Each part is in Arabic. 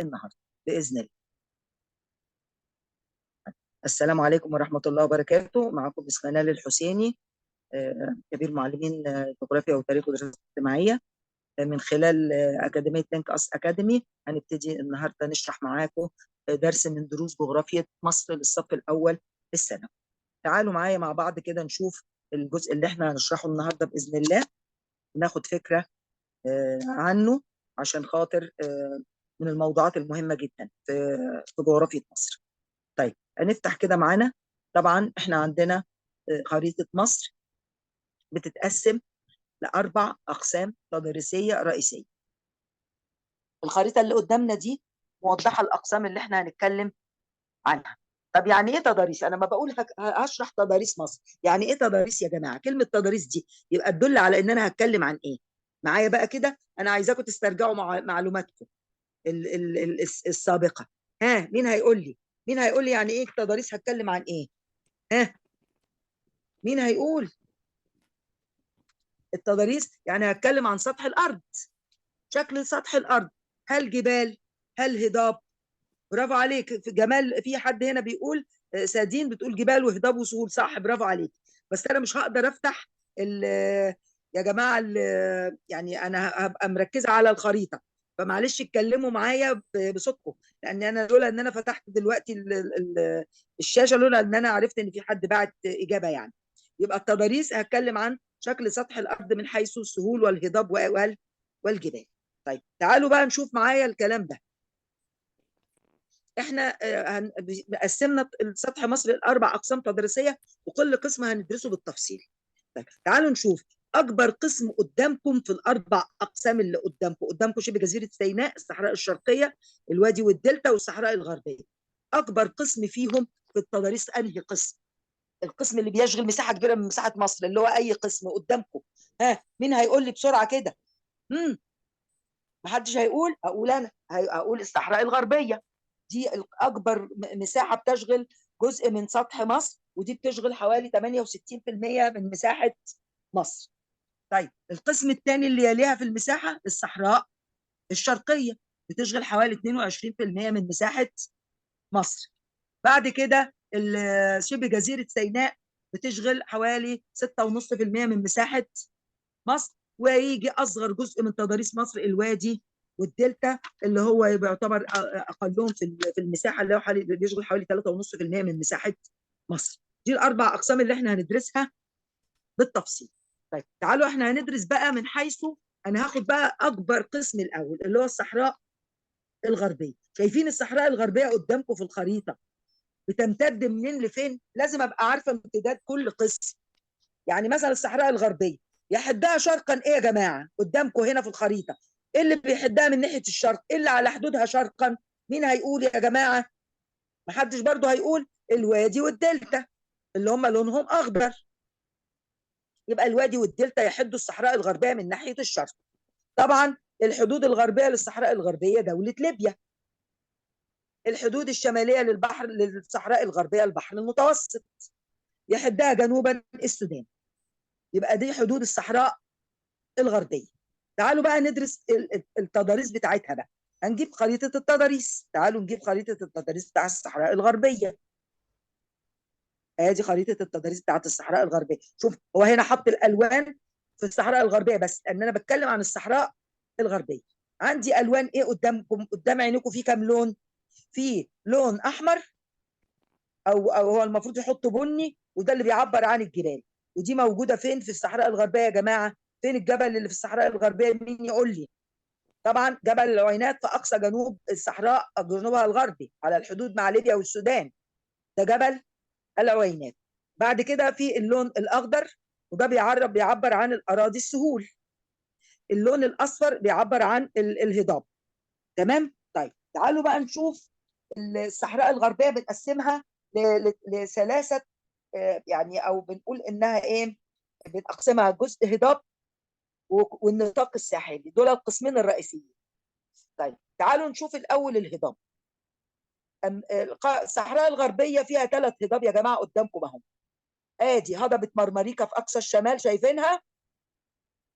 النهارده باذن الله. السلام عليكم ورحمه الله وبركاته. معكم مس منال الحسيني، كبير معلمين جغرافيا وتاريخ ودراسات اجتماعيه من خلال اكاديميه لينك اس اكاديمي. هنبتدي النهارده نشرح معاكم درس من دروس جغرافيا مصر للصف الاول الثانوي. تعالوا معايا مع بعض كده نشوف الجزء اللي احنا هنشرحه النهارده باذن الله، ناخد فكره عنه عشان خاطر من الموضوعات المهمه جدا في جغرافيا مصر. طيب هنفتح كده معانا. طبعا احنا عندنا خريطه مصر بتتقسم لاربع اقسام تضاريسيه رئيسيه. الخريطه اللي قدامنا دي موضحه الاقسام اللي احنا هنتكلم عنها. طب يعني ايه تضاريس؟ انا ما بقول هشرح تضاريس مصر، يعني ايه تضاريس يا جماعه؟ كلمه تضاريس دي يبقى تدل على ان انا هتكلم عن ايه. معايا بقى كده، انا عايزاكم تسترجعوا معلوماتكم السابقه. ها، مين هيقول لي؟ مين هيقول لي يعني ايه تضاريس؟ هتكلم عن ايه؟ ها، مين هيقول؟ التضاريس يعني هتكلم عن سطح الارض، شكل سطح الارض، هل جبال، هل هضاب. برافو عليك في جمال. في حد هنا بيقول سادين بتقول جبال وهضاب وسهول، صح، برافو عليك. بس انا مش هقدر افتح يا جماعه يعني انا هبقى مركزه على الخريطه، فمعلش اتكلموا معايا بصوتكم، لان انا لولا ان انا فتحت دلوقتي الشاشه، لولا ان انا عرفت ان في حد بعت اجابه يعني. يبقى التضاريس هتكلم عن شكل سطح الارض من حيث السهول والهضاب والجبال. طيب تعالوا بقى نشوف معايا الكلام ده. احنا قسمنا سطح مصر لاربع اقسام تدريسيه، وكل قسم هندرسه بالتفصيل. طيب تعالوا نشوف اكبر قسم قدامكم في الاربع اقسام اللي قدامكم شبه جزيره سيناء، الصحراء الشرقيه، الوادي والدلتا، والصحراء الغربيه. اكبر قسم فيهم في التضاريس انهي قسم؟ القسم اللي بيشغل مساحه كبيره من مساحه مصر، اللي هو اي قسم قدامكم. ها، مين هيقول لي بسرعه كده؟ محدش هيقول؟ اقول انا، هقول الصحراء الغربيه. دي اكبر مساحه بتشغل جزء من سطح مصر، ودي بتشغل حوالي 68% من مساحه مصر. طيب القسم الثاني اللي يليها في المساحه الصحراء الشرقيه، بتشغل حوالي 22% من مساحه مصر. بعد كده شبه جزيره سيناء بتشغل حوالي 6.5% من مساحه مصر. ويجي اصغر جزء من تضاريس مصر الوادي والدلتا، اللي هو بيعتبر اقلهم في المساحه، اللي هو بيشغل حوالي 3.5% من مساحه مصر. دي الاربع اقسام اللي احنا هندرسها بالتفصيل. طيب تعالوا احنا هندرس بقى من حيث، انا هاخد بقى اكبر قسم الاول اللي هو الصحراء الغربيه. شايفين الصحراء الغربيه قدامكم في الخريطه بتمتد منين لفين؟ لازم ابقى عارفه امتداد كل قسم. يعني مثلا الصحراء الغربيه يحدها شرقا ايه يا جماعه؟ قدامكم هنا في الخريطه ايه اللي بيحدها من ناحيه الشرق؟ ايه اللي على حدودها شرقا؟ مين هيقول يا جماعه؟ محدش برضو هيقول. الوادي والدلتا اللي هم لونهم اخضر. يبقى الوادي والدلتا يحدوا الصحراء الغربيه من ناحيه الشرق. طبعا الحدود الغربيه للصحراء الغربيه دوله ليبيا. الحدود الشماليه للصحراء الغربيه البحر المتوسط، يحدها جنوبا السودان. يبقى دي حدود الصحراء الغربيه. تعالوا بقى ندرس التضاريس بتاعتها بقى. هنجيب خريطه التضاريس. تعالوا نجيب خريطه التضاريس بتاع الصحراء الغربيه. ادي خريطه التضاريس بتاعت الصحراء الغربيه. شوف هو هنا حط الالوان في الصحراء الغربيه بس، لان انا بتكلم عن الصحراء الغربيه. عندي الوان ايه قدامكم؟ قدام عينيكم في كام لون؟ في لون احمر، او هو المفروض يحطوا بني، وده اللي بيعبر عن الجبال. ودي موجوده فين في الصحراء الغربيه يا جماعه؟ فين الجبل اللي في الصحراء الغربيه؟ مين يقول لي؟ طبعا جبل العوينات في اقصى جنوب الصحراء، جنوبها الغربي على الحدود مع ليبيا والسودان. ده جبل العوينات. بعد كده في اللون الاخضر، وده بيعبر عن الاراضي السهول. اللون الاصفر بيعبر عن الهضاب. تمام. طيب تعالوا بقى نشوف الصحراء الغربيه بنقسمها لثلاثه، يعني او بنقول انها ايه، بنقسمها جزء هضاب والنطاق الساحلي. دول القسمين الرئيسيين. طيب تعالوا نشوف الاول الهضاب. الصحراء الغربيه فيها 3 هضاب يا جماعه قدامكم اهو. ادي هضبه مرمريكا في اقصى الشمال، شايفينها؟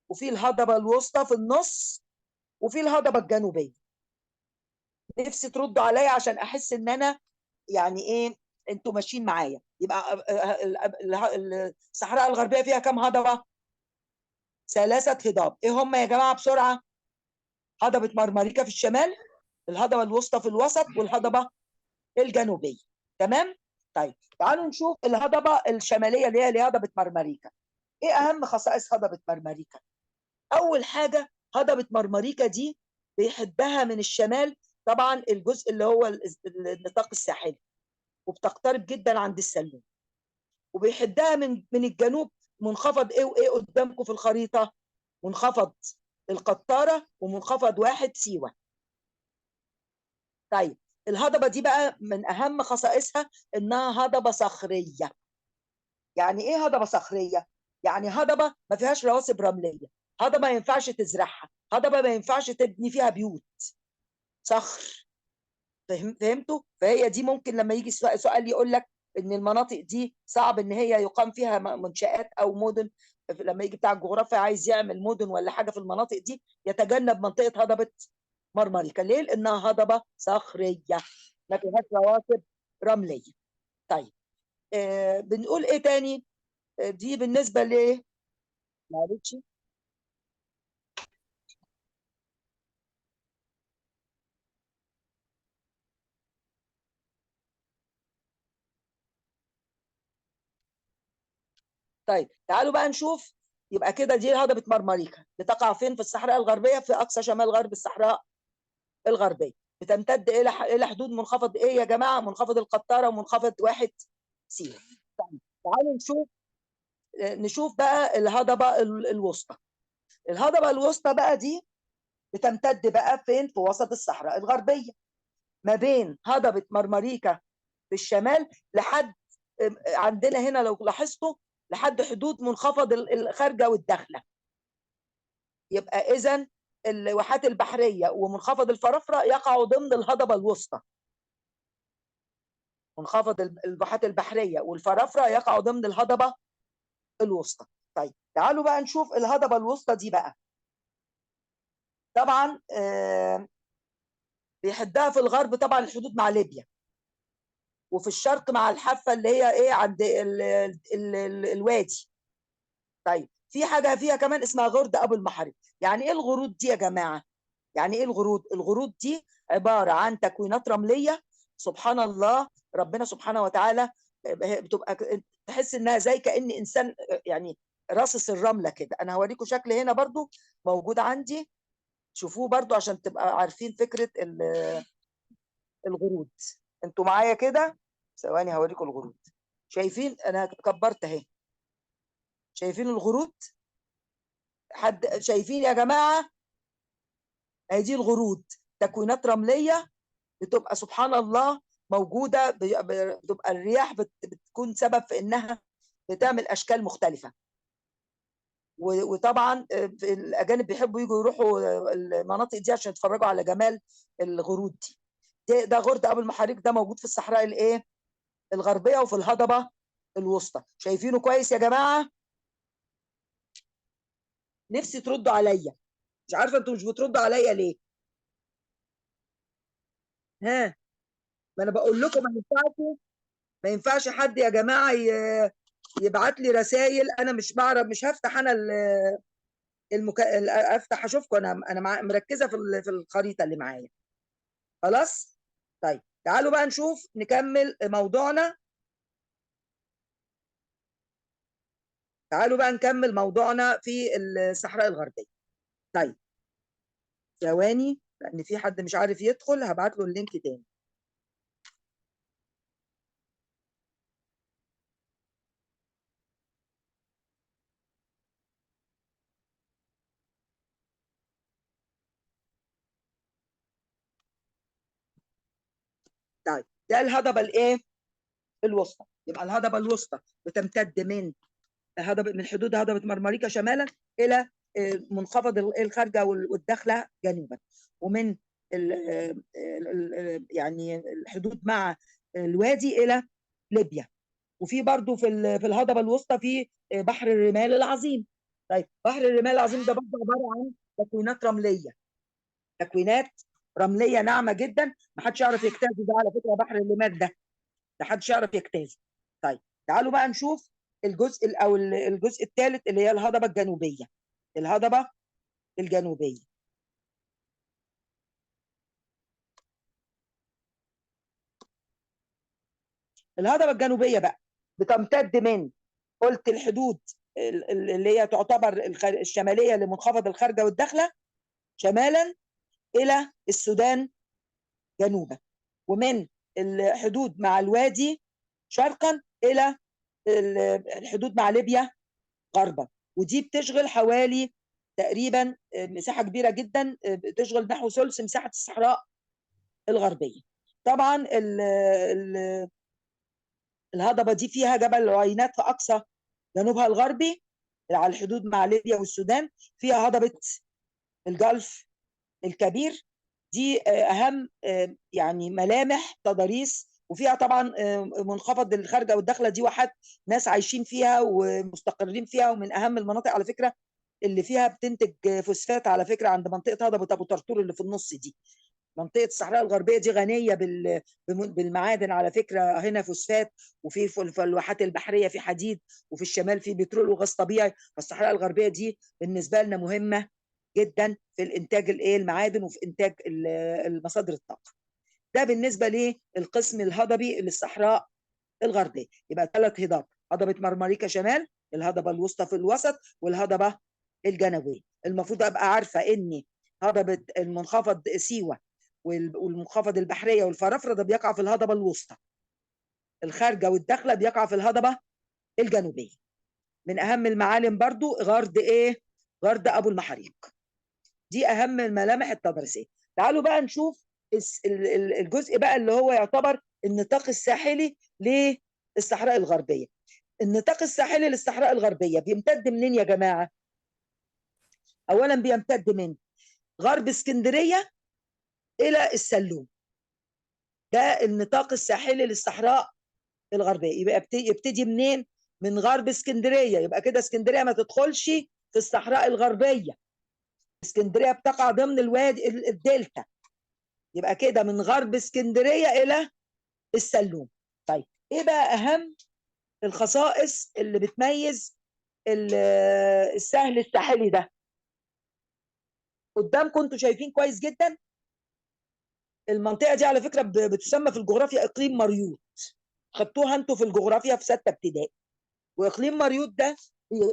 وفي الهضبه الوسطى في النص، وفي الهضبه الجنوبيه. نفسي تردوا عليا عشان احس ان انا يعني ايه، انتوا ماشيين معايا. يبقى الصحراء الغربيه فيها كام هضبه؟ 3 هضاب. ايه هم يا جماعه بسرعه؟ هضبه مرمريكا في الشمال، الهضبه الوسطى في الوسط، والهضبه الجنوبيه. تمام. طيب تعالوا نشوف الهضبه الشماليه اللي هي هضبه مرمريكا. ايه اهم خصائص هضبه مرمريكا؟ اول حاجه، هضبه مرمريكا دي بيحدها من الشمال طبعا الجزء اللي هو النطاق الساحلي، وبتقترب جدا عند السلوم. وبيحدها من الجنوب منخفض ايه وايه قدامكم في الخريطه؟ منخفض القطاره ومنخفض واحد سيوه. طيب الهضبه دي بقى من اهم خصائصها انها هضبه صخريه. يعني ايه هضبه صخريه؟ يعني هضبه ما فيهاش رواسب رمليه، هضبه ما ينفعش تزرعها، هضبه ما ينفعش تبني فيها بيوت، صخر. فهمتوا؟ فهي دي ممكن لما يجي سؤال يقول لك ان المناطق دي صعب ان هي يقام فيها منشآت او مدن، لما يجي بتاع الجغرافيا عايز يعمل مدن ولا حاجه في المناطق دي يتجنب منطقه هضبه مرمريكا. ليه؟ لانها هضبه صخريه ما فيهاش رواسب رمليه. طيب بنقول ايه تاني؟ دي بالنسبه ل، معلش. طيب تعالوا بقى نشوف. يبقى كده دي هضبة مرمريكا بتقع فين؟ في الصحراء الغربية، في أقصى شمال غرب الصحراء الغربية. بتمتد إلى حدود منخفض إيه يا جماعة؟ منخفض القطارة ومنخفض واحد سيوة. طيب تعالوا نشوف بقى الهضبة الوسطى. الهضبة الوسطى بقى دي بتمتد بقى فين؟ في وسط الصحراء الغربية، ما بين هضبة مرمريكا في الشمال لحد عندنا هنا لو لاحظتوا لحد حدود منخفض الخارجة والداخلة. يبقى إذا الواحات البحرية ومنخفض الفرافرة يقعوا ضمن الهضبة الوسطى. منخفض الواحات البحرية والفرافرة يقعوا ضمن الهضبة الوسطى. طيب تعالوا بقى نشوف الهضبة الوسطى دي بقى. طبعا بيحدها في الغرب طبعا الحدود مع ليبيا، وفي الشرق مع الحافة اللي هي ايه عند الوادي. طيب في حاجة فيها كمان اسمها غرد أبو المحارب. يعني ايه الغروض دي يا جماعة؟ يعني ايه الغروض؟ الغروض دي عبارة عن تكوينات رملية. سبحان الله، ربنا سبحانه وتعالى بتبقى تحس انها زي كأن انسان يعني راصص الرملة كده. انا هوريكم شكل هنا برضو موجود عندي، شوفوه برضو عشان تبقى عارفين فكرة الغروض. انتوا معايا كده؟ ثواني هوريكم الغروض. شايفين؟ انا كبرت اهي. شايفين الغروض؟ حد شايفين يا جماعة؟ اهي دي الغروض، تكوينات رملية بتبقى سبحان الله موجودة. بتبقى الرياح بتكون سبب في انها بتعمل اشكال مختلفة. وطبعا الاجانب بيحبوا يجوا يروحوا المناطق دي عشان يتفرجوا على جمال الغروض دي. ده غرد ابو المحاريق، ده موجود في الصحراء الايه الغربية وفي الهضبة الوسطى. شايفينه كويس يا جماعة؟ نفسي تردوا عليا، مش عارفة انتوا مش بتردوا عليا ليه. ها؟ ما انا بقول لكم ما ينفعش، ما ينفعش حد يا جماعة يبعت لي رسائل. انا مش بعرف، مش هفتح انا افتح اشوفكم. انا مركزه في الخريطه اللي معايا. خلاص. طيب تعالوا بقى نشوف نكمل موضوعنا. تعالوا بقى نكمل موضوعنا في الصحراء الغربيه. طيب ثواني لان في حد مش عارف يدخل، هبعت له اللينك تاني. طيب ده الهضبه الايه الوسطى. يبقى الهضبه الوسطى بتمتد من حدود هضبه مرمريكا شمالا الى منخفض الخارجه والداخله جنوبا، ومن يعني الحدود مع الوادي الى ليبيا. وفي برضو في الهضبه الوسطى في بحر الرمال العظيم. طيب بحر الرمال العظيم ده برضو عباره عن تكوينات رمليه، تكوينات رمليه ناعمه جدا، ما حدش يعرف يجتازه ده على فكره، بحر الليمات ده ما حدش يعرف يجتازه. طيب تعالوا بقى نشوف الجزء الثالث اللي هي الهضبه الجنوبيه. الهضبه الجنوبيه الهضبه الجنوبيه بقى بتمتد من، قلت الحدود اللي هي تعتبر الشماليه لمنخفض الخارجه والداخله شمالا الى السودان جنوبا، ومن الحدود مع الوادي شرقا الى الحدود مع ليبيا غربا. ودي بتشغل حوالي تقريبا مساحه كبيره جدا، بتشغل نحو ثلث مساحه الصحراء الغربيه. طبعا الهضبه دي فيها جبل العوينات في اقصى جنوبها الغربي على الحدود مع ليبيا والسودان، فيها هضبه الجلف الكبير، دي اهم يعني ملامح تضاريس. وفيها طبعا منخفض الخارجه والداخله، دي واحات ناس عايشين فيها ومستقرين فيها، ومن اهم المناطق على فكره اللي فيها بتنتج فوسفات على فكره عند منطقه هضبه ابو طرطور اللي في النص دي. منطقه الصحراء الغربيه دي غنيه بالمعادن على فكره، هنا فوسفات، وفي في الواحات البحريه في حديد، وفي الشمال في بترول وغاز طبيعي. فالصحراء الغربيه دي بالنسبه لنا مهمه جدا في الانتاج المعادن وفي انتاج المصادر الطاقه. ده بالنسبه للقسم الهضبي للصحراء الغربيه. يبقى 3 هضاب: هضبه مرمريكا شمال، الهضبه الوسطى في الوسط، والهضبه الجنوبيه. المفروض ابقى عارفه ان هضبه المنخفض سيوه والمنخفض البحريه والفرافره ده بيقع في الهضبه الوسطى، الخارجه والداخله بيقع في الهضبه الجنوبيه. من اهم المعالم برضو غرد غرد ابو المحاريق. دي اهم الملامح التضاريسيه. تعالوا بقى نشوف الجزء بقى اللي هو يعتبر النطاق الساحلي للصحراء الغربيه. النطاق الساحلي للصحراء الغربيه بيمتد منين يا جماعه؟ اولا بيمتد من غرب اسكندريه الى السلوم، ده النطاق الساحلي للصحراء الغربيه. يبقى يبتدي منين؟ من غرب اسكندريه. يبقى كده اسكندريه ما تدخلش في الصحراء الغربيه، اسكندريه بتقع ضمن الوادي الدلتا. يبقى كده من غرب اسكندريه الى السلوم. طيب ايه بقى اهم الخصائص اللي بتميز السهل الساحلي ده؟ قدامكم انتوا شايفين كويس جدا المنطقه دي على فكره بتسمى في الجغرافيا اقليم مريوط، خدتوها انتوا في الجغرافيا في 6 ابتدائي. واقليم مريوط ده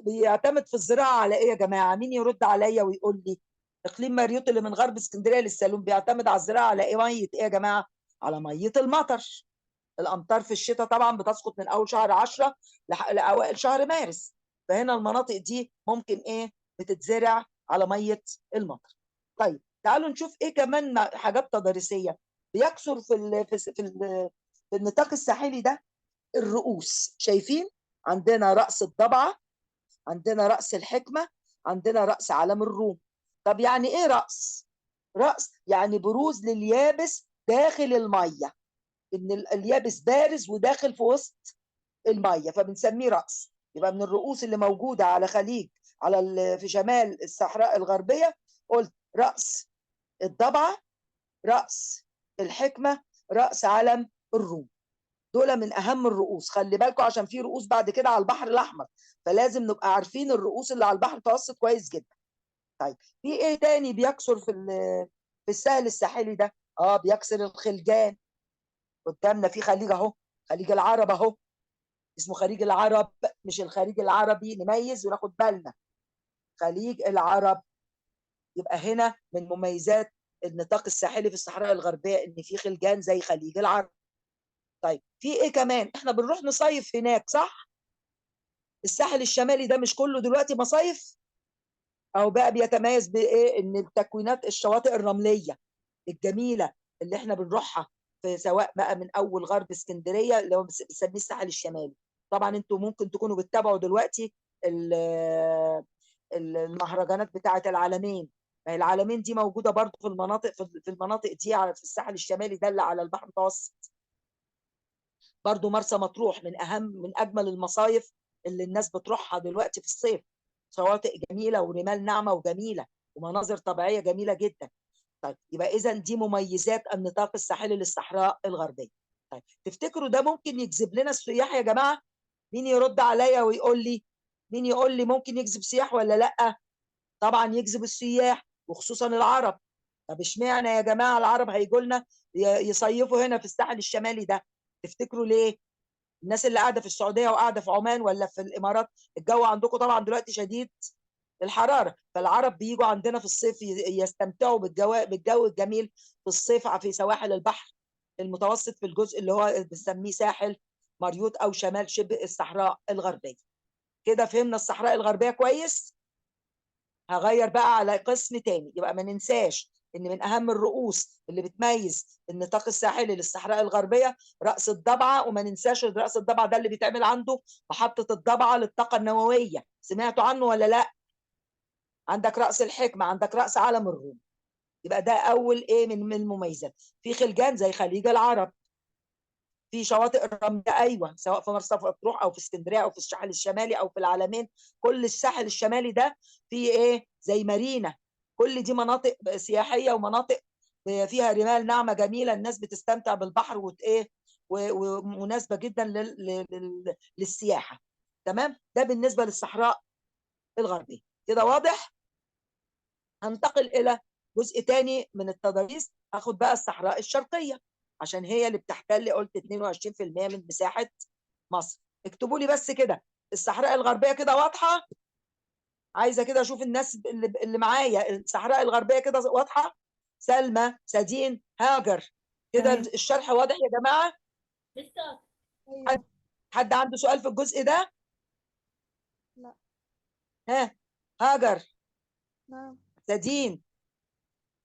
بيعتمد في الزراعه على ايه يا جماعه؟ مين يرد عليا ويقول لي؟ اقليم مريوط اللي من غرب اسكندريه للسلوم بيعتمد على الزراعه على ايه؟ ميه ايه يا جماعه؟ على ميه المطر. الامطار في الشتاء طبعا بتسقط من اول شهر 10 لاوائل شهر مارس، فهنا المناطق دي ممكن بتتزرع على ميه المطر. طيب تعالوا نشوف ايه كمان حاجات تضاريسيه بيكثر في النطاق الساحلي ده. الرؤوس، شايفين عندنا رأس الضبعة، عندنا رأس الحكمة، عندنا رأس علم الروم. طب يعني ايه رأس؟ رأس يعني بروز لليابس داخل المية، ان اليابس بارز وداخل في وسط المية فبنسميه رأس. يبقى من الرؤوس اللي موجودة على خليج في شمال الصحراء الغربية قلت رأس الضبعة، رأس الحكمة، رأس علم الروم. دول من اهم الرؤوس. خلي بالكم عشان في رؤوس بعد كده على البحر الاحمر، فلازم نبقى عارفين الرؤوس اللي على البحر المتوسط كويس جدا. طيب في ايه تاني بيكسر في الساحل الساحلي ده؟ بيكسر الخلجان. قدامنا في خليج اهو، خليج العرب اهو، اسمه خليج العرب مش الخليج العربي، نميز وناخد بالنا. خليج العرب. يبقى هنا من مميزات النطاق الساحلي في الصحراء الغربيه ان في خلجان زي خليج العرب. طيب في ايه كمان؟ احنا بنروح نصيف هناك صح؟ الساحل الشمالي ده مش كله دلوقتي مصايف؟ او بقى بيتميز بايه؟ ان التكوينات الشواطئ الرمليه الجميله اللي احنا بنروحها، في سواء بقى من اول غرب اسكندريه اللي هو بنسميه الساحل الشمالي. طبعا انتوا ممكن تكونوا بتتابعوا دلوقتي المهرجانات بتاعه العالمين. ما هي العالمين دي موجوده برضو في المناطق دي في الساحل الشمالي ده اللي على البحر المتوسط. برضو مرسى مطروح من اجمل المصايف اللي الناس بتروحها دلوقتي في الصيف. شواطئ جميله ورمال ناعمه وجميله ومناظر طبيعيه جميله جدا. طيب يبقى اذا دي مميزات النطاق الساحلي للصحراء الغربيه. طيب تفتكروا ده ممكن يجذب لنا السياح يا جماعه؟ مين يرد عليا ويقول لي؟ مين يقول لي ممكن يجذب سياح ولا لا؟ طبعا يجذب السياح وخصوصا العرب. طب اشمعنى يا جماعه العرب هيجوا لنا يصيفوا هنا في الساحل الشمالي ده؟ تفتكروا ليه؟ الناس اللي قاعده في السعوديه وقاعده في عمان ولا في الامارات، الجو عندكم طبعا دلوقتي شديد الحراره، فالعرب بيجوا عندنا في الصيف يستمتعوا بالجو الجميل في الصيف في سواحل البحر المتوسط في الجزء اللي هو بنسميه ساحل مريوط او شمال شبه الصحراء الغربيه. كده فهمنا الصحراء الغربيه كويس. هغير بقى على قسم تاني. يبقى ما ننساش ان من اهم الرؤوس اللي بتميز النطاق الساحلي للصحراء الغربيه رأس الضبعه، وما ننساش ان رأس الضبعه ده اللي بيتعمل عنده محطه الضبعه للطاقه النوويه. سمعتوا عنه ولا لا؟ عندك رأس الحكمه، عندك رأس علم الروم. يبقى ده اول ايه من المميزات. في خلجان زي خليج العرب، في شواطئ الرمل، ايوه، سواء في مرسى مطروح او في اسكندريه او في الساحل الشمالي او في العلمين. كل الساحل الشمالي ده في ايه زي مارينا. كل دي مناطق سياحيه ومناطق فيها رمال ناعمه جميله، الناس بتستمتع بالبحر وايه ومناسبه جدا للسياحه. تمام، ده بالنسبه للصحراء الغربيه. كده واضح؟ هنتقل الى جزء تاني من التضاريس. هاخد بقى الصحراء الشرقيه عشان هي اللي بتحتل قلت 22% من مساحه مصر. اكتبوا لي بس كده الصحراء الغربيه كده واضحه؟ عايزه كده اشوف الناس اللي معايا. الصحراء الغربيه كده واضحه؟ سلمى، سدين، هاجر، كده الشرح واضح يا جماعه؟ لسه. حد عنده سؤال في الجزء ده؟ لا. ها، هاجر، نعم. سدين،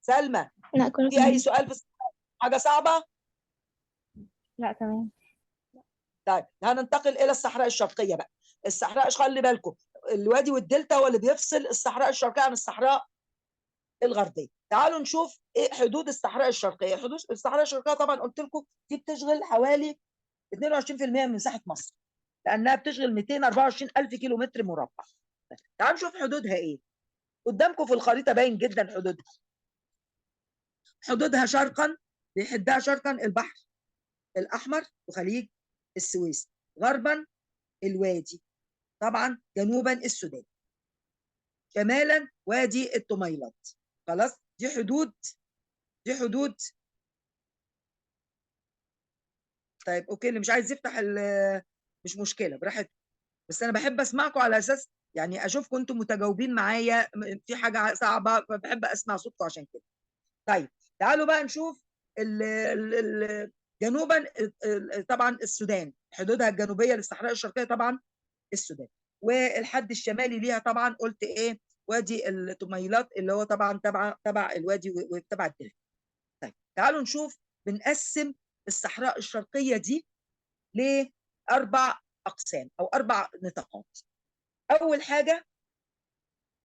سلمى، لا كله في اي تمام. سؤال في حاجه صعبه؟ لا تمام. طيب هننتقل الى الصحراء الشرقيه بقى. الصحراء خلي بالكم الوادي والدلتا هو اللي بيفصل الصحراء الشرقيه عن الصحراء الغربيه. تعالوا نشوف ايه حدود الصحراء الشرقيه. حدود الصحراء الشرقيه طبعا قلت لكم دي بتشغل حوالي 22% من مساحه مصر، لانها بتشغل 224 الف كيلو متر مربع. تعالوا نشوف حدودها ايه. قدامكم في الخريطه باين جدا حدودها. حدودها شرقا، بيحدها شرقا البحر الاحمر وخليج السويس، غربا الوادي، طبعا جنوبا السودان، شمالا وادي الطميلات. خلاص، دي حدود. دي حدود. طيب اوكي، اللي مش عايز يفتح مش مشكله براحتكم، بس انا بحب اسمعكم على اساس يعني اشوفكم انتم متجاوبين معايا في حاجه صعبه، فبحب اسمع صوتكم عشان كده. طيب تعالوا بقى نشوف جنوبا طبعا السودان حدودها الجنوبيه للصحراء الشرقيه طبعا السودان، والحد الشمالي ليها طبعا قلت ايه وادي الطميلات اللي هو طبعا تبع الوادي وتبع الدلتا. طيب تعالوا نشوف. بنقسم الصحراء الشرقيه دي لاربع اقسام او اربع نطاقات. اول حاجه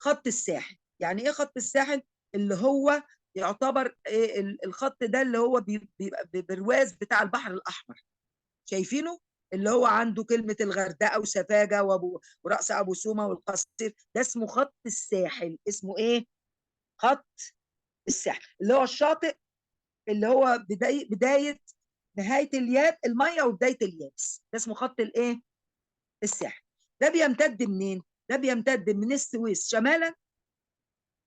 خط الساحل. يعني ايه خط الساحل؟ اللي هو يعتبر إيه الخط ده اللي هو بيبقى برواز بتاع البحر الاحمر، شايفينه؟ اللي هو عنده كلمه الغردقه وسفاجه ورأس ابو سومه والقصير، ده اسمه خط الساحل. اسمه ايه؟ خط الساحل، اللي هو الشاطئ اللي هو بدايه نهايه الميه وبدايه اليابس، ده اسمه خط الايه؟ الساحل. ده بيمتد منين؟ ده بيمتد من السويس شمالا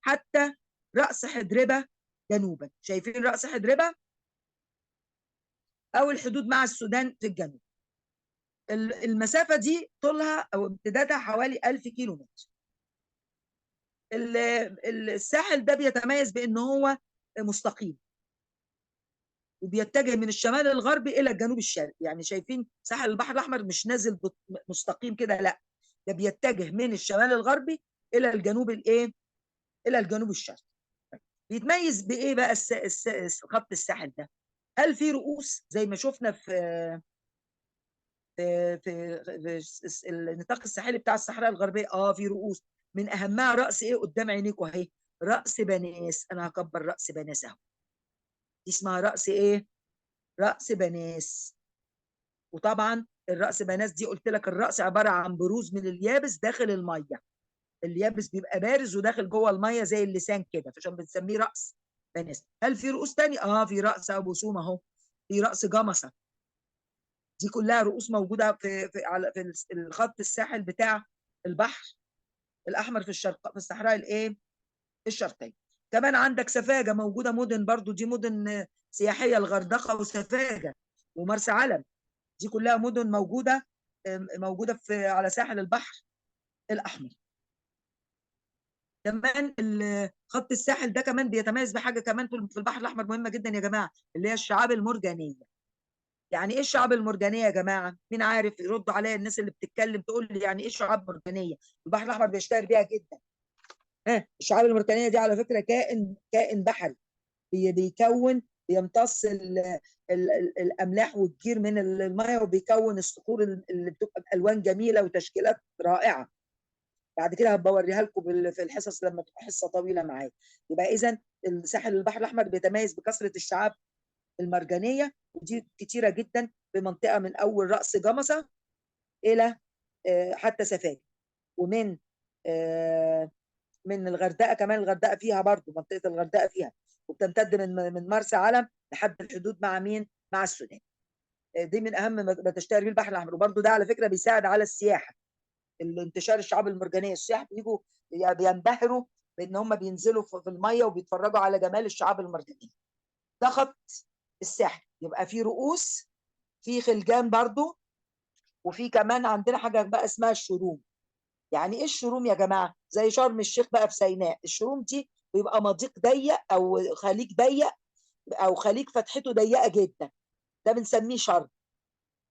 حتى رأس حدربة جنوبا. شايفين رأس حدربة؟ أو الحدود مع السودان في الجنوب. المسافة دي طولها أو امتدادها حوالي 1000 كيلو متر. الساحل ده بيتميز بأنه هو مستقيم وبيتجه من الشمال الغربي إلى الجنوب الشرقي. يعني شايفين ساحل البحر الأحمر مش نازل مستقيم كده، لا، ده بيتجه من الشمال الغربي إلى الجنوب الإيه؟ إلى الجنوب الشرقي. بيتميز بايه بقى خط الساحل ده؟ هل في رؤوس زي ما شفنا في النطاق الساحلي بتاع الصحراء الغربيه؟ في رؤوس. من اهمها راس ايه قدام عينيكم اهي؟ راس بناس. انا هكبر راس بناس اهو. دي اسمها راس ايه؟ راس بناس. وطبعا الراس بناس دي قلت لك الراس عباره عن بروز من اليابس داخل الميه. اليابس بيبقى بارز وداخل جوه الميه زي اللسان كده، عشان بنسميه راس بناس. هل في رؤوس تاني؟ في رأس ابو سوم اهو، في رأس جمصة. دي كلها رؤوس موجوده في الخط الساحل بتاع البحر الاحمر في الشرق، في الصحراء الايه الشرقيه. كمان عندك سفاجه موجوده، مدن برضو دي مدن سياحيه، الغردقه وسفاجه ومرسى علم، دي كلها مدن موجوده على ساحل البحر الاحمر. كمان خط الساحل ده كمان بيتميز بحاجه كمان في البحر الاحمر مهمه جدا يا جماعه، اللي هي الشعاب المرجانيه. يعني ايه الشعاب المرجانيه يا جماعه؟ مين عارف؟ يردوا عليا الناس اللي بتتكلم تقول لي يعني ايه شعاب مرجانيه؟ البحر الاحمر بيشتهر بيها جدا. الشعاب المرجانيه دي على فكره كائن بحري بيمتص الاملاح والجير من الميه، وبيكون الصخور اللي بتبقى بالوان جميله وتشكيلات رائعه. بعد كده هبقى اوريها لكم في الحصص لما تبقى حصه طويله معايا. يبقى اذا الساحل البحر الاحمر بيتميز بكثره الشعاب المرجانيه، ودي كتيره جدا في منطقه من اول راس جمصه الى حتى سفاجه، ومن من الغردقه كمان. الغردقه فيها برضو، منطقه الغردقه فيها، وبتمتد من مرسى علم لحد الحدود مع مين؟ مع السودان. دي من اهم ما تشتهر بيه البحر الاحمر، وبرضو ده على فكره بيساعد على السياحه، انتشار الشعاب المرجانيه. السياح بيجوا بينبهروا بان هم بينزلوا في الميه وبيتفرجوا على جمال الشعاب المرجانيه. ده خط الساحل. يبقى في رؤوس، في خلجان برضو، وفي كمان عندنا حاجه بقى اسمها الشروم. يعني ايه الشروم يا جماعه؟ زي شرم الشيخ بقى في سيناء. الشروم دي بيبقى مضيق ضيق او خليج ضيق، او خليج فتحته ضيقه جدا، ده بنسميه شرم،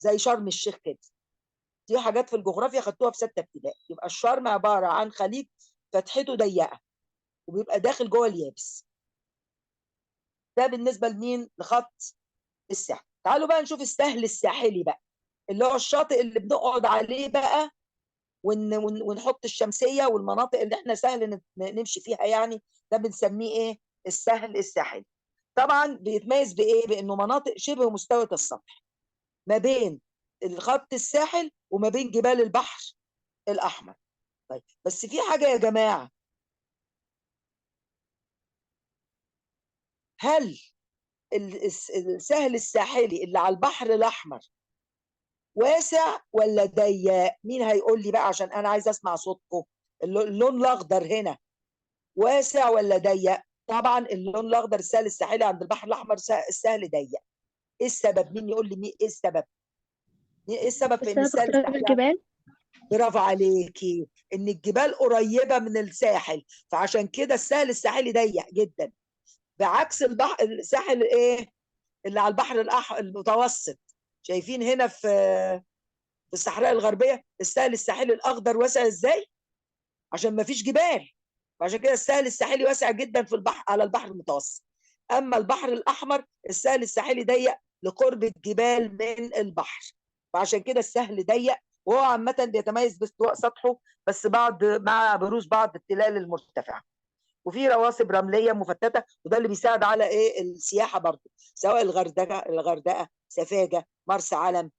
زي شرم الشيخ كده. دي حاجات في الجغرافيا خدتوها في 6 ابتدائي. يبقى الشرم عباره عن خليج فتحته ضيقه وبيبقى داخل جوه اليابس. ده بالنسبه لمين؟ لخط الساحل. تعالوا بقى نشوف السهل الساحلي بقى، اللي هو الشاطئ اللي بنقعد عليه بقى ونحط الشمسيه والمناطق اللي احنا سهل نمشي فيها يعني. ده بنسميه ايه؟ السهل الساحلي. طبعا بيتميز بايه؟ بانه مناطق شبه مستويه السطح ما بين الخط الساحل وما بين جبال البحر الاحمر. طيب بس في حاجه يا جماعه، هل السهل الساحلي اللي على البحر الاحمر واسع ولا ضيق؟ مين هيقول لي بقى عشان انا عايز اسمع صوتكم؟ اللون الاخضر هنا واسع ولا ضيق؟ طبعا اللون الاخضر السهل الساحلي عند البحر الاحمر السهل ضيق. ايه السبب؟ مين يقول لي ايه السبب؟ ايه السبب في ان بسبب السهل اختلاف الساحلي؟ الجبال. برافو عليكي، ان الجبال قريبه من الساحل، فعشان كده السهل الساحلي ضيق جدا، بعكس الساحل ايه اللي على البحر المتوسط. شايفين هنا في الصحراء الغربيه السهل الساحلي الاخضر واسع ازاي؟ عشان ما فيش جبال، وعشان كده السهل الساحلي واسع جدا في البحر على البحر المتوسط. اما البحر الاحمر السهل الساحلي ضيق لقرب الجبال من البحر، فعشان كده السهل ضيق، وهو عامه بيتميز باستواء سطحه بس مع بروز بعض التلال المرتفعه، وفي رواسب رمليه مفتته، وده اللي بيساعد على ايه؟ السياحه برضه، سواء الغردقه، سفاجه، مرسى علم.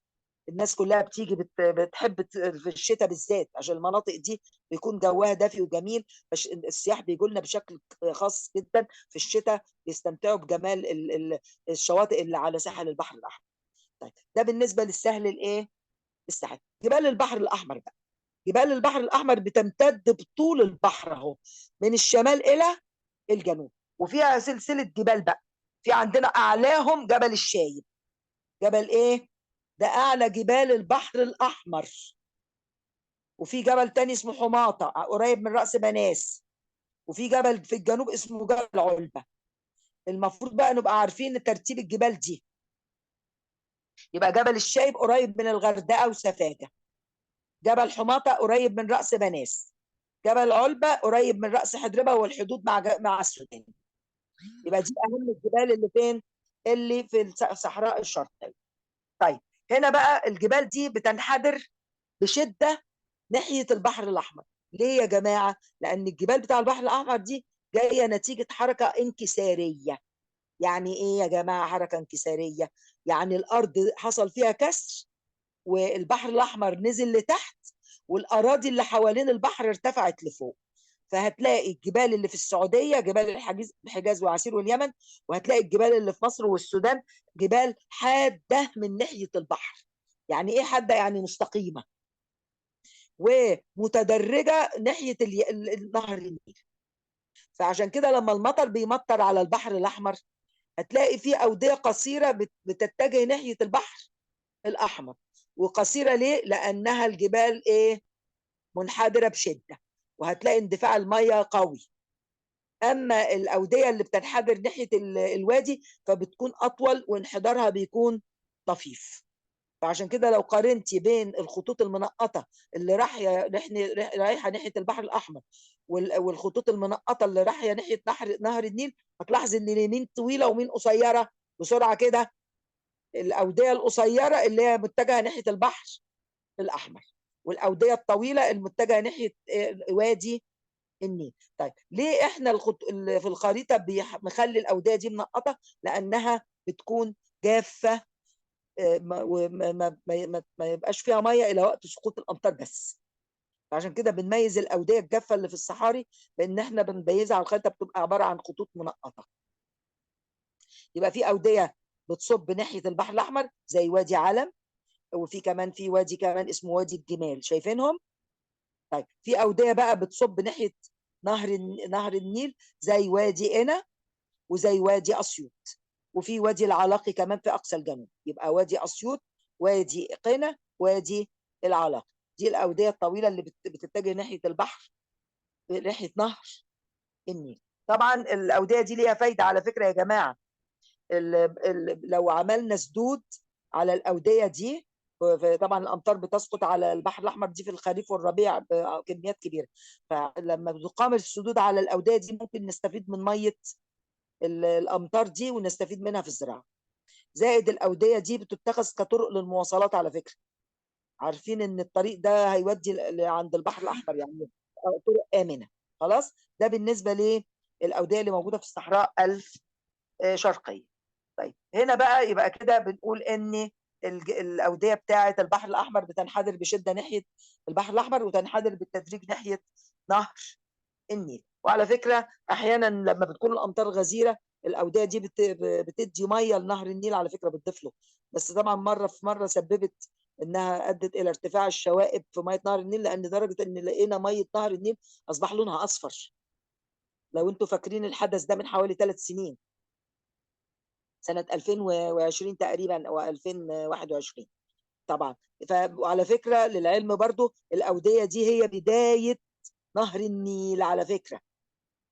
الناس كلها بتيجي بتحب في الشتاء بالذات، عشان المناطق دي بيكون جوها دافي وجميل، السياح بيجوا لنا بشكل خاص جدا في الشتاء، بيستمتعوا بجمال الشواطئ اللي على ساحل البحر الاحمر. طيب ده بالنسبه للسهل الايه؟ الساحل. جبال البحر الاحمر بقى، جبال البحر الاحمر بتمتد بطول البحر اهو، من الشمال الى الجنوب، وفيها سلسله جبال بقى. في عندنا اعلاهم جبل الشايب. جبل ايه؟ ده اعلى جبال البحر الاحمر. وفي جبل تاني اسمه حماطه قريب من راس بناس. وفي جبل في الجنوب اسمه جبل علبه. المفروض بقى نبقى عارفين ترتيب الجبال دي. يبقى جبل الشايب قريب من الغردقه وسفاجه، جبل حماطه قريب من راس بناس، جبل علبه قريب من راس حضربه والحدود مع السودان. يبقى دي اهم الجبال اللي فين؟ اللي في الصحراء الشرقيه. طيب هنا بقى الجبال دي بتنحدر بشده ناحيه البحر الاحمر. ليه يا جماعه؟ لان الجبال بتاع البحر الاحمر دي جايه نتيجه حركه انكساريه. يعني ايه يا جماعه حركه انكساريه؟ يعني الارض حصل فيها كسر، والبحر الاحمر نزل لتحت، والاراضي اللي حوالين البحر ارتفعت لفوق. فهتلاقي الجبال اللي في السعوديه جبال الحجاز وعسير واليمن، وهتلاقي الجبال اللي في مصر والسودان جبال حاده من ناحيه البحر. يعني ايه حاده؟ يعني مستقيمه ومتدرجه ناحيه نهر النيل. فعشان كده لما المطر بيمطر على البحر الاحمر هتلاقي في اوديه قصيره بتتجه ناحيه البحر الاحمر. وقصيره ليه؟ لانها الجبال ايه؟ منحدره بشده، وهتلاقي اندفاع الميه قوي. اما الاوديه اللي بتنحدر ناحيه الوادي فبتكون اطول وانحدارها بيكون طفيف. فعشان كده لو قارنتي بين الخطوط المنقطه اللي رايحه ناحيه البحر الاحمر والخطوط المنقطه اللي رايحه ناحيه نهر النيل، هتلاحظي ان اليمين طويله ومين قصيره. بسرعه كده، الاوديه القصيره اللي هي متجهه ناحيه البحر الاحمر، والاوديه الطويله المتجهه ناحيه وادي النيل. طيب ليه احنا في الخريطه مخلي الاوديه دي منقطه؟ لانها بتكون جافه، ما يبقاش فيها ميه الى وقت سقوط الامطار بس. فعشان كده بنميز الاوديه الجافه اللي في الصحاري بان احنا بنميزها على الخريطه، بتبقى عباره عن خطوط منقطه. يبقى في اوديه بتصب ناحيه البحر الاحمر زي وادي علم، وفي كمان وادي كمان اسمه وادي الجمال، شايفينهم؟ طيب في اوديه بقى بتصب ناحيه نهر النيل زي وادي قنا وزي وادي اسيوط، وفي وادي العلاقي كمان في اقصى الجنوب. يبقى وادي اسيوط، وادي قنا، وادي العلاقي. دي الاوديه الطويله اللي بتتجه ناحيه البحر، ناحيه نهر النيل. طبعا الاوديه دي ليها فايده على فكره يا جماعه. لو عملنا سدود على الاوديه دي، طبعا الامطار بتسقط على البحر الاحمر دي في الخريف والربيع بكميات كبيره. فلما بتقام السدود على الاوديه دي ممكن نستفيد من ميه الامطار دي ونستفيد منها في الزراعه. زائد الاوديه دي بتتخذ كطرق للمواصلات على فكره. عارفين ان الطريق ده هيودي عند البحر الاحمر، يعني طرق امنه. خلاص، ده بالنسبه للاوديه اللي موجوده في الصحراء الشرقيه. طيب هنا بقى يبقى كده بنقول ان الاوديه بتاعه البحر الاحمر بتنحدر بشده ناحيه البحر الاحمر وتنحدر بالتدريج ناحيه نهر النيل. وعلى فكره احيانا لما بتكون الامطار غزيره الاوديه دي بتدي ميه لنهر النيل، على فكره بتضيف له. بس طبعا مره في مره سببت انها ادت الى ارتفاع الشوائب في ميه نهر النيل، لان درجه ان لقينا ميه نهر النيل اصبح لونها اصفر. لو انتم فاكرين الحدث ده من حوالي 3 سنين، سنه 2020 تقريبا او 2021 طبعا. وعلى فكره للعلم برضو الاوديه دي هي بدايه نهر النيل على فكره.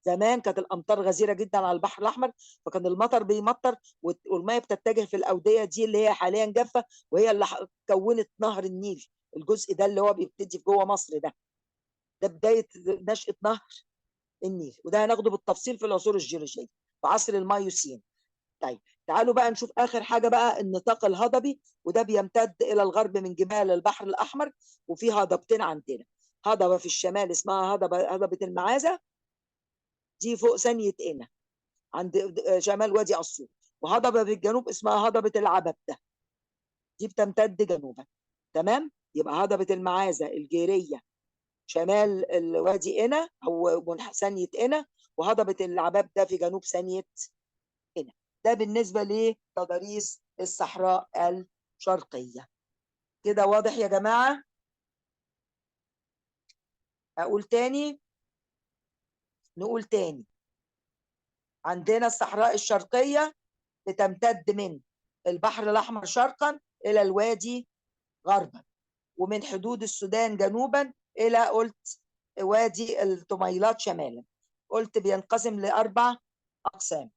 زمان كانت الامطار غزيره جدا على البحر الاحمر، فكان المطر بيمطر والميه بتتجه في الاوديه دي اللي هي حاليا جافه، وهي اللي كونت نهر النيل. الجزء ده اللي هو بيبتدي في جوه مصر ده بدايه نشاه نهر النيل، وده هناخده بالتفصيل في العصور الجيولوجيه في عصر المايوسين. طيب تعالوا بقى نشوف اخر حاجه بقى، النطاق الهضبي، وده بيمتد الى الغرب من جبال البحر الاحمر. وفي هضبتين عندنا، هضبه في الشمال اسمها هضبه المعازه، دي فوق ثانيه قنا عند شمال وادي اسيوط. وهضبه في الجنوب اسمها هضبه العبده، دي بتمتد جنوبا. تمام؟ يبقى هضبه المعازه الجيريه شمال وادي قنا او ثانيه قنا، وهضبه العبده في جنوب ثانيه قنا. ده بالنسبه لتضاريس الصحراء الشرقيه. كده واضح يا جماعه؟ اقول تاني؟ نقول تاني. عندنا الصحراء الشرقيه بتمتد من البحر الاحمر شرقا الى الوادي غربا، ومن حدود السودان جنوبا الى قلت وادي الطميلات شمالا. قلت بينقسم لاربع اقسام: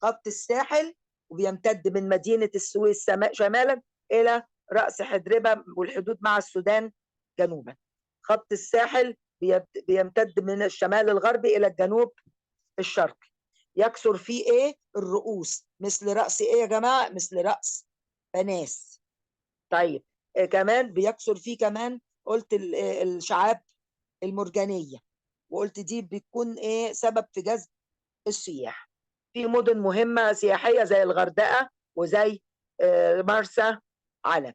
خط الساحل، وبيمتد من مدينه السويس شمالا الى راس حدربه والحدود مع السودان جنوبا. خط الساحل بيمتد من الشمال الغربي الى الجنوب الشرقي. يكثر فيه ايه؟ الرؤوس، مثل راس ايه يا جماعه؟ مثل راس بناس. طيب كمان بيكثر فيه كمان قلت الشعاب المرجانيه، وقلت دي بتكون ايه؟ سبب في جذب السياح. في مدن مهمه سياحيه زي الغردقه وزي مرسى علم.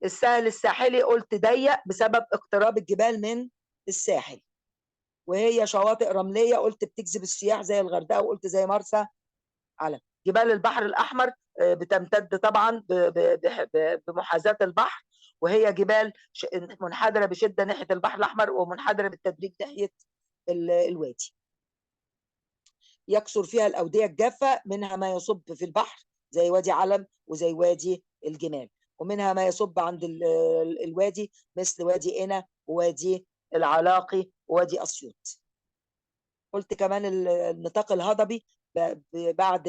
الساحل الساحلي قلت ضيق بسبب اقتراب الجبال من الساحل، وهي شواطئ رمليه قلت بتجذب السياح زي الغردقه، وقلت زي مرسى علم. جبال البحر الاحمر بتمتد طبعا بمحاذاه البحر، وهي جبال منحدره بشده ناحيه البحر الاحمر ومنحدره بالتدريج ناحيه الوادي. يكثر فيها الاوديه الجافه، منها ما يصب في البحر زي وادي علم وزي وادي الجمال، ومنها ما يصب عند الوادي مثل وادي قنا ووادي العلاقي ووادي اسيوط. قلت كمان النطاق الهضبي بعد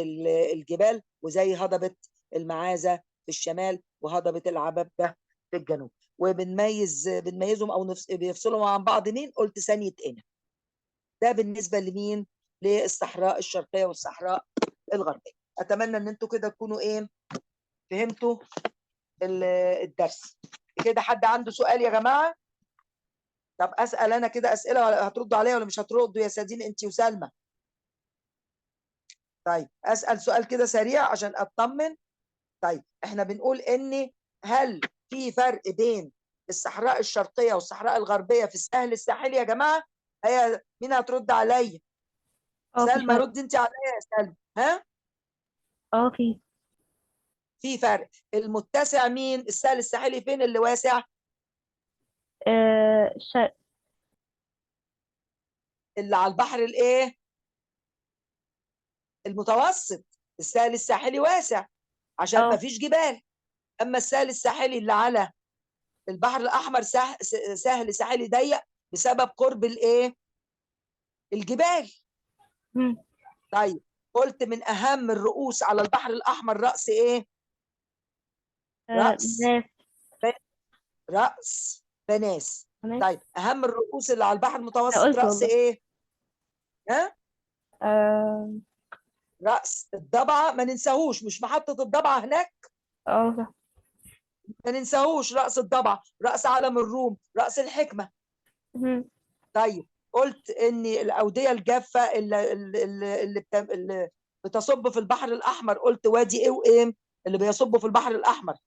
الجبال، وزي هضبة المعازة في الشمال وهضبة العبابة في الجنوب. بنميزهم او بيفصلهم عن بعض مين؟ قلت ثانية قنا. ده بالنسبة لمين؟ للصحراء الشرقية والصحراء الغربية. اتمنى ان انتوا كده تكونوا ايه فهمتوا الدرس كده. حد عنده سؤال يا جماعة؟ طب اسال انا كده اسئله، هتردوا عليا ولا مش هتردوا يا سادين انت وسلمى؟ طيب اسال سؤال كده سريع عشان اطمن. طيب احنا بنقول ان هل في فرق بين الصحراء الشرقيه والصحراء الغربيه في الساحل الساحلي يا جماعه؟ هي مين هترد عليا؟ في سلمى فرق. رد انت عليا يا سلمى. ها؟ في فرق. المتسع مين؟ الساحل الساحلي فين اللي واسع؟ الشرق. اللي على البحر الايه؟ المتوسط. الساحل الساحلي واسع عشان ما فيش جبال. اما الساحل الساحلي اللي على البحر الاحمر سهل ساحلي ضيق بسبب قرب الايه؟ الجبال. طيب قلت من اهم الرؤوس على البحر الاحمر راس ايه؟ راس راس بناس. طيب اهم الرؤوس اللي على البحر المتوسط راس ايه؟ ها؟ راس الضبعه، ما ننساهوش، مش محطه الضبعه هناك؟ ما ننساهوش راس الضبعه، راس علم الروم، راس الحكمه. طيب قلت ان الاوديه الجافه اللي بتصب في البحر الاحمر، قلت وادي ايه وايه اللي بيصب في البحر الاحمر؟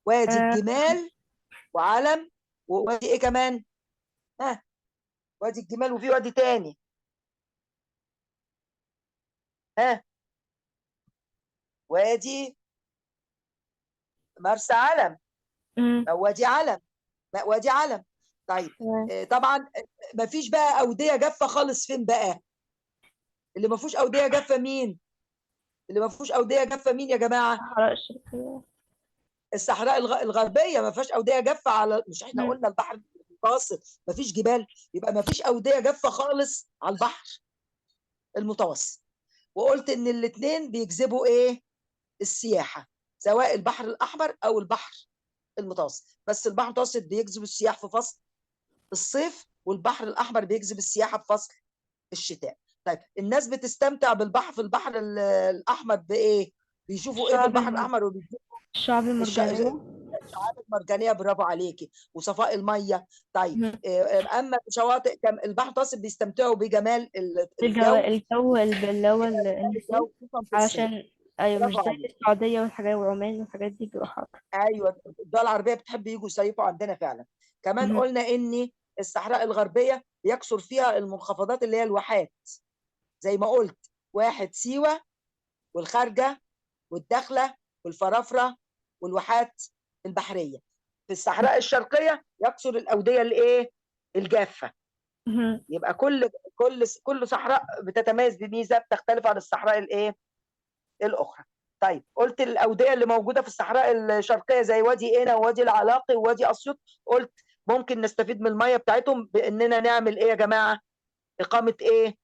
وادي الجمال وعلم، ووادي ايه كمان؟ ها؟ وادي الجمال وفي وادي تاني. ها؟ وادي مرسى علم او وادي علم. وادي علم. طيب طبعا ما فيش بقى اوديه جافه خالص. فين بقى اللي ما فيهوش اوديه جافه؟ مين اللي ما فيهوش اوديه جافه؟ مين يا جماعه؟ الصحراء الشرقية. الصحراء الغربيه ما فيهاش اوديه جافه. على مش احنا قلنا البحر المتوسط ما فيش جبال، يبقى ما فيش اوديه جافه خالص على البحر المتوسط. وقلت ان الاثنين بيجذبوا ايه؟ السياحه، سواء البحر الاحمر او البحر المتوسط. بس البحر المتوسط بيجذب السياح في فصل الصيف، والبحر الاحمر بيجذب السياحه في فصل الشتاء. طيب الناس بتستمتع بالبحر في البحر الاحمر بايه؟ بيشوفوا ايه في البحر الاحمر؟ الشعاب المرجانية. الشعاب المرجانيه، برافو عليكي، وصفاء الميه. طيب اما شواطئ البحر المتوسط بيستمتعوا بجمال الجو اللي هو النسيم. خصوصا في الصيف. عشان ايوه، مش برافو زي عليكي. السعودية والحاجات وعمان والحاجات دي بيبقى حر. ايوه الدول العربيه بتحب يجوا يصيفوا عندنا فعلا. كمان قلنا ان الصحراء الغربيه يكثر فيها المنخفضات اللي هي الواحات، زي ما قلت واحد سيوه والخارجه والداخله والفرافره والواحات البحريه. في الصحراء الشرقيه يكثر الاوديه الايه؟ الجافه. يبقى كل صحراء بتتميز بميزه بتختلف عن الصحراء الايه؟ الاخرى. طيب قلت الاوديه اللي موجوده في الصحراء الشرقيه زي وادي قنا ووادي العلاقي ووادي اسيوط، قلت ممكن نستفيد من الميه بتاعتهم باننا نعمل ايه يا جماعه؟ اقامه ايه؟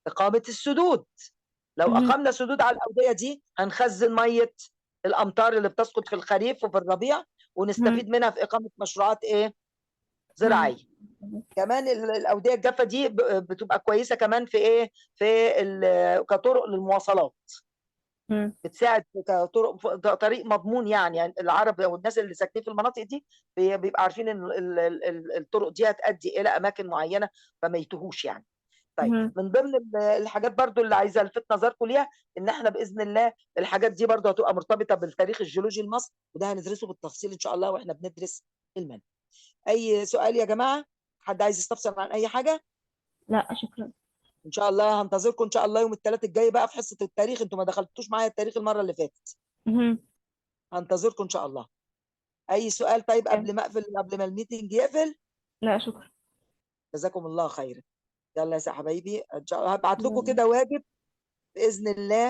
اقامه السدود. لو اقمنا سدود على الاوديه دي هنخزن ميه الامطار اللي بتسقط في الخريف وفي الربيع، ونستفيد منها في اقامه مشروعات ايه؟ زراعيه. كمان الاوديه الجافه دي بتبقى كويسه كمان في ايه؟ كطرق للمواصلات. بتساعد طريق مضمون، يعني العرب او الناس اللي ساكنين في المناطق دي بيبقى عارفين ان الطرق دي هتؤدي الى اماكن معينه فما يتوهوش يعني. طيب من ضمن الحاجات برضو اللي عايزه الفت نظركم ليها ان احنا باذن الله الحاجات دي برضو هتبقى مرتبطه بالتاريخ الجيولوجي لمصر، وده هندرسه بالتفصيل ان شاء الله واحنا بندرس المنهج. اي سؤال يا جماعه؟ حد عايز يستفسر عن اي حاجه؟ لا شكرا. ان شاء الله هنتظركم ان شاء الله يوم الثلاث الجاي بقى في حصه التاريخ. انتوا ما دخلتوش معايا التاريخ المره اللي فاتت. مهم. هنتظركم ان شاء الله. اي سؤال طيب قبل ما اقفل، قبل ما الميتنج يقفل؟ لا شكرا. جزاكم الله خيرا. يلا يا حبايبي ان شاء الله هبعت لكم يلا. كده واجب باذن الله